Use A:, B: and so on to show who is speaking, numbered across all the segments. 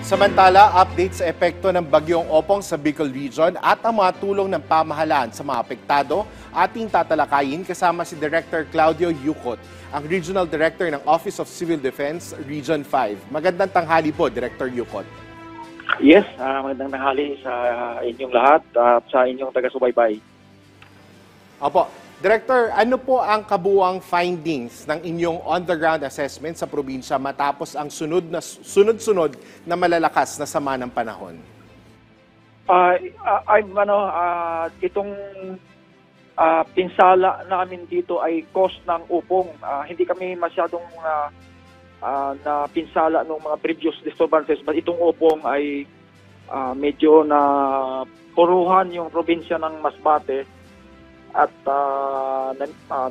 A: Samantala, update sa epekto ng bagyong Opong sa Bicol Region at ang mga tulong ng pamahalaan sa mga apektado, ating tatalakayin kasama si Director Claudio Yucot, ang Regional Director ng Office of Civil Defense, Region 5. Magandang tanghali po, Director Yucot.
B: Yes, magandang tanghali sa inyong lahat at sa inyong taga-subaybay.
A: Opo. Director, ano po ang kabuuang findings ng inyong on-the-ground assessment sa probinsya matapos ang sunod-sunod na malalakas na sama ng panahon?
B: Itong pinsala namin dito ay cause ng upong. Hindi kami masyadong na pinsala ng mga previous disturbances, but itong upong ay medyo na puruhan yung probinsya ng Masbate. At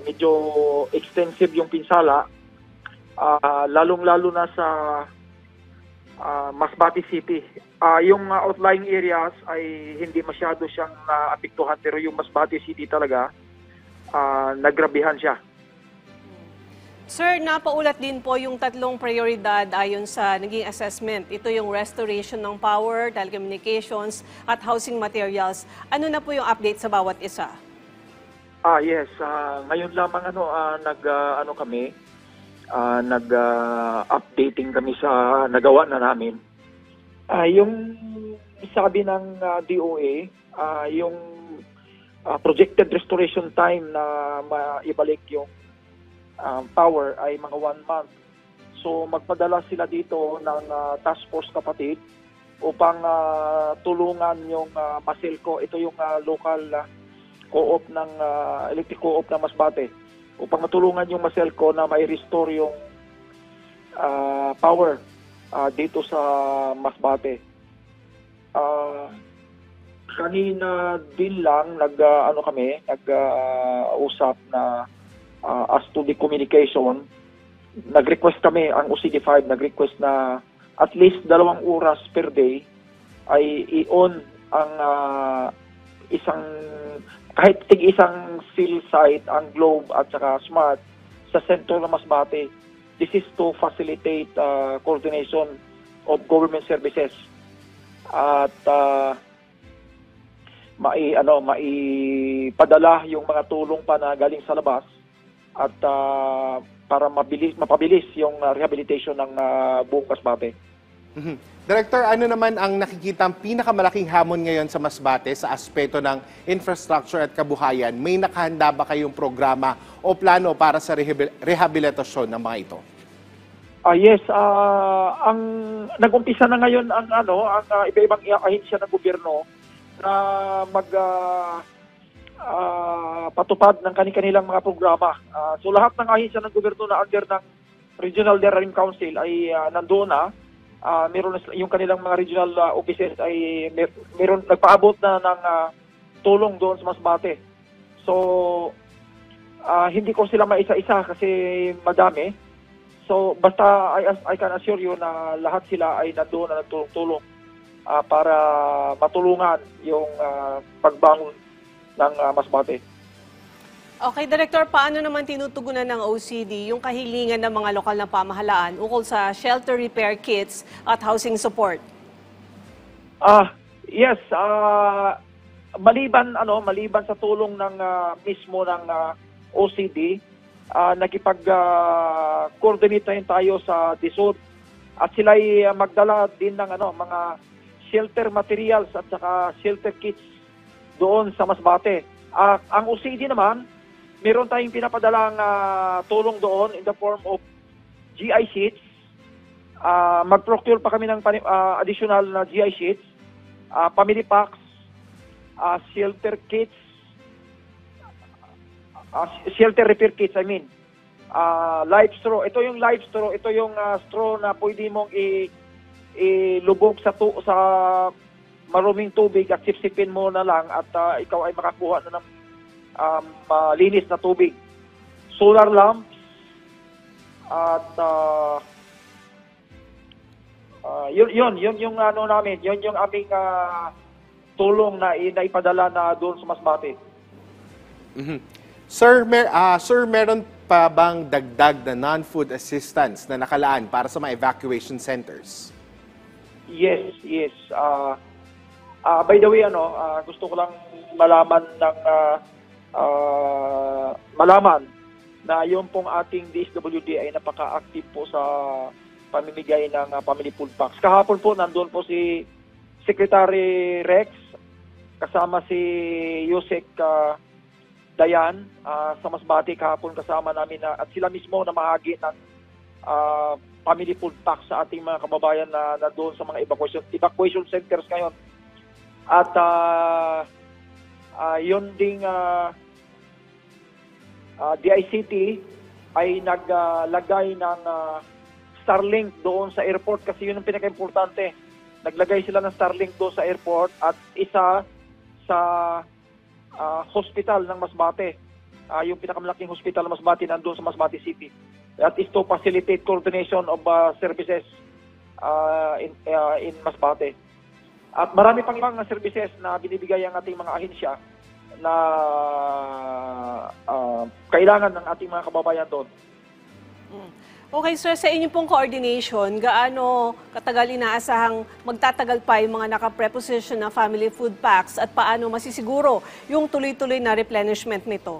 B: medyo extensive yung pinsala, lalong-lalo na sa Masbate City. Yung outlying areas ay hindi masyado siyang naapektuhan, pero yung Masbate City talaga, nagrabihan siya.
C: Sir, napaulat din po yung tatlong prioridad ayon sa naging assessment. Ito yung restoration ng power, telecommunications, at housing materials. Ano na po yung update sa bawat isa?
B: Yes, ngayon lamang nag-updating kami sa nagawa na namin. Yung sabi ng DOA, yung projected restoration time na maibalik yung power ay mga 1 month. So magpadala sila dito ng task force kapatid upang tulungan yung Maselco. Ito yung local co-op ng electric co-op ng Masbate upang matulungan yung Maselco na mai-restore yung power dito sa Masbate. Kanina din lang nag-usap na as to the communication, nag-request kami, ang OCD5 nag-request na at least 2 oras per day ay i-on ang kahit tig-isang cell site, ang Globe at saka Smart sa sentro ng Masbate. This is to facilitate coordination of government services at maipadala yung mga tulong pa na galing sa labas at para mapabilis yung rehabilitation ng buong Masbate.
A: Director, ano naman ang nakikitang pinakamalaking hamon ngayon sa Masbate sa aspeto ng infrastructure at kabuhayan? May nakahanda ba kayong programa o plano para sa rehabilitasyon ng mga ito?
B: Yes, ang nag-umpisa na ngayon ang iba-ibang ahensya ng gobyerno na patupad ng kanilang mga programa. So lahat ng ahensya ng gobyerno na under ng Regional Derarim Council ay nandoon na. Meron yung kanilang mga regional offices ay meron nagpaabot na ng tulong doon sa Masbate. So hindi ko sila maisa-isa kasi madami. So basta I can assure you na lahat sila ay nandoon na nagtulong-tulong para matulungan yung pagbangon ng Masbate.
C: Okay, Director, paano naman tinutugunan ng OCD yung kahilingan ng mga lokal na pamahalaan ukol sa shelter repair kits at housing support?
B: Yes, maliban sa tulong ng mismo ng OCD, nakipag-coordinate tayo sa DSUD at sila ay magdala din ng mga shelter materials at saka shelter kits doon sa Masbate. Ang OCD naman, meron tayong pinapadalang tulong doon in the form of GI sheets. Mag-procure pa kami ng additional na GI sheets, family packs, shelter kits, shelter repair kits, live straw. Ito yung live straw. Ito yung straw na pwede mong ilubog sa maruming tubig at sipsipin mo na lang at ikaw ay makakuha na ng malinis na tubig. Solar lamps at yun yung namin, yun yung aming tulong na ipadala na doon sa Masbate.
A: Sir, meron pa bang dagdag na non-food assistance na nakalaan para sa mga evacuation centers?
B: Yes, yes. By the way, gusto ko lang malaman na yung pong ating DSWD ay napaka-active po sa pamimigay ng family food packs. Kahapon po, nandun po si Secretary Rex, kasama si Yusek Dayan sa Masbate kahapon, kasama namin at sila mismo na mahagi ng family food packs sa ating mga kababayan na doon sa mga evacuation centers ngayon. At yun ding DICT ay naglagay ng Starlink doon sa airport kasi yun ang pinaka-importante. Naglagay sila ng Starlink doon sa airport at isa sa hospital ng Masbate. Yung pinakamalaking hospital ng Masbate nandun sa Masbate City. That is to facilitate coordination of services in Masbate. At marami pang ibang services na binibigay ang ating mga ahensya na kailangan ng ating mga kababayan doon.
C: Okay, sir, sa inyo pong coordination, gaano katagal inaasahang magtatagal pa yung mga naka-preposition na family food packs at paano masisiguro yung tuloy-tuloy na replenishment nito?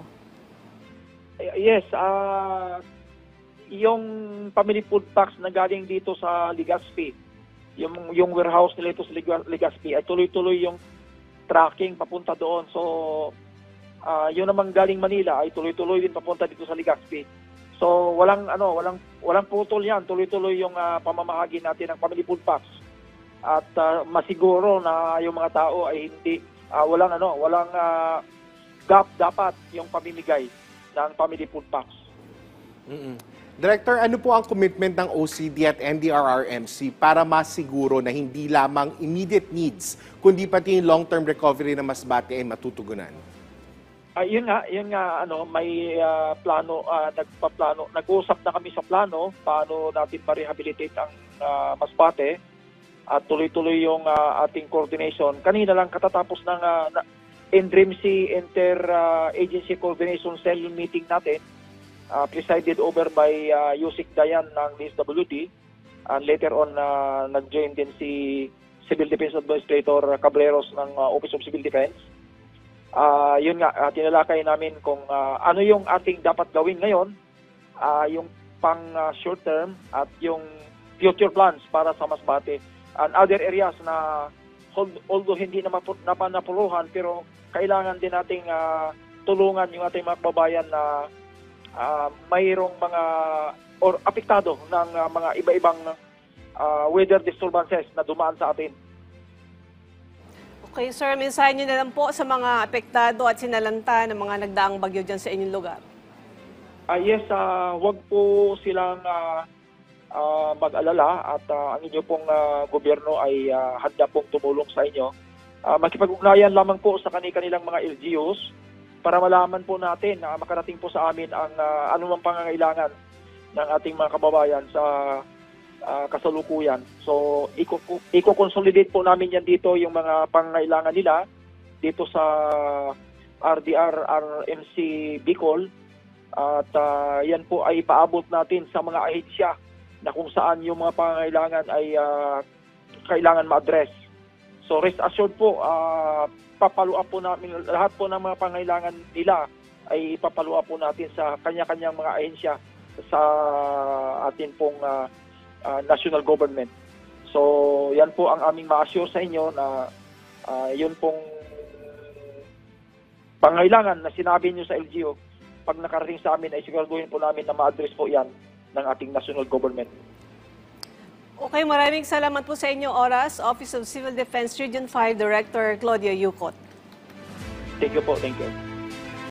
B: Yes, yung family food packs na galing dito sa Legazpi, yung warehouse nila ito sa Legazpi, ay tuloy-tuloy yung tracking papunta doon. So, yun namang galing Manila ay tuloy-tuloy din papunta dito sa Legazpi. So, walang putol yan. Tuloy-tuloy yung pamamahagi natin ng family food packs. At masiguro na yung mga tao ay hindi walang gap dapat yung pamimigay ng family food packs.
A: Director, ano po ang commitment ng OCD at NDRRMC para masiguro na hindi lamang immediate needs, kundi pati yung long-term recovery na Masbate ay matutugunan?
B: Yun nga, may plano, nag-uusap na kami sa plano, paano natin ma-rehabilitate ang Masbate at tuloy-tuloy yung ating coordination. Kanina lang katatapos ng NDRIMC Inter-Agency Coordination Cell meeting natin, presided over by Yusek Dayan ng DSWD, and later on nag-join din si Civil Defense Administrator Cabreros ng Office of Civil Defense. Yun nga, tinalakay namin kung ano yung ating dapat gawin ngayon, yung pang short term at yung future plans para sa Masbate and other areas na although hindi na napuruhan, pero kailangan din nating tulungan yung ating mga kababayan na mayroong mga or apektado ng mga iba-ibang weather disturbances na dumaan sa atin.
C: Okay, sir, mensahe nyo na lang po sa mga apektado at sinalanta ng mga nagdaang bagyo dyan sa inyong lugar.
B: Yes, wag po silang mag-alala at ang inyo pong gobyerno ay handa pong tumulong sa inyo. Makipag-ugnayan lamang po sa kanilang mga LGUs para malaman po natin na makarating po sa amin ang anumang pangangailangan ng ating mga kababayan sa kasalukuyan. So, i-consolidate po namin yan dito, yung mga pangangailangan nila dito sa RDR-RMC Bicol. At yan po ay paabot natin sa mga ahensya na kung saan yung mga pangangailangan ay kailangan ma-address. So, rest assured po, papaluan po namin lahat po ng mga pangangailangan nila ay ipapaluan po natin sa kanya-kanyang mga ahensya sa atin pong national government. So, yan po ang aming ma-assure sa inyo na yun pong pangailangan na sinabi nyo sa LGU, pag nakarating sa amin ay siguraduhin po namin na ma-address po yan ng ating national government.
C: Okay, maraming salamat po sa inyong oras. Office of Civil Defense Region 5 Director Claudio Yucot.
B: Thank you po. Thank you.